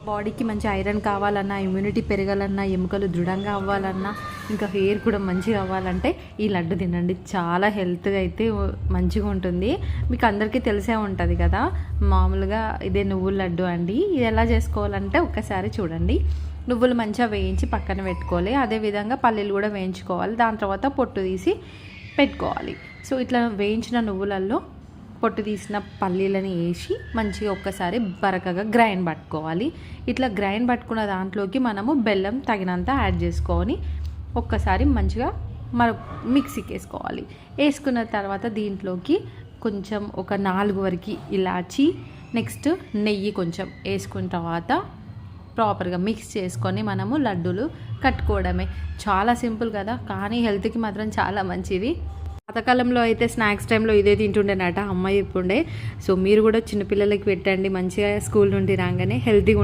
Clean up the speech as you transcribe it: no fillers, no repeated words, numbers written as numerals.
బాడీకి మంచి ఐరన్ కావాలన్నా, ఇమ్యూనిటీ పెరగాలన్నా, ఎముకలు దృఢంగా అవ్వాలన్నా, ఇంకా హెయిర్ కూడా మంచిగా అవ్వాలంటే ఈ లడ్డు తినండి. చాలా హెల్త్గా అయితే మంచిగా ఉంటుంది. మీకు అందరికీ తెలిసే ఉంటుంది కదా, మామూలుగా ఇదే నువ్వుల లడ్డు అండి. ఇది ఎలా చేసుకోవాలంటే ఒక్కసారి చూడండి. నువ్వులు మంచిగా వేయించి పక్కన పెట్టుకోవాలి. అదేవిధంగా పల్లీలు కూడా వేయించుకోవాలి. దాని తర్వాత పొట్టు తీసి పెట్టుకోవాలి. సో ఇట్లా వేయించిన నువ్వులలో పొట్టు తీసిన పల్లీలని వేసి మంచిగా ఒక్కసారి బరకగా గ్రైండ్ పట్టుకోవాలి. ఇట్లా గ్రైండ్ పట్టుకున్న దాంట్లోకి మనము బెల్లం తగినంత యాడ్ చేసుకొని ఒక్కసారి మంచిగా మిక్సీకి వేసుకోవాలి. వేసుకున్న తర్వాత దీంట్లోకి కొంచెం ఒక 4 వరకు ఇలాచి, నెక్స్ట్ నెయ్యి కొంచెం వేసుకున్న తర్వాత ప్రాపర్గా మిక్స్ చేసుకొని మనము లడ్డూలు కట్టుకోవడమే. చాలా సింపుల్ కదా, కానీ హెల్త్కి మాత్రం చాలా మంచిది. పాతకాలంలో అయితే స్నాక్స్ టైంలో ఇదే తింటుండేనట అమ్మాయి చెప్పుండే. సో మీరు కూడా చిన్నపిల్లలకి పెట్టండి, మంచిగా స్కూల్ నుండి రాగానే హెల్తీగా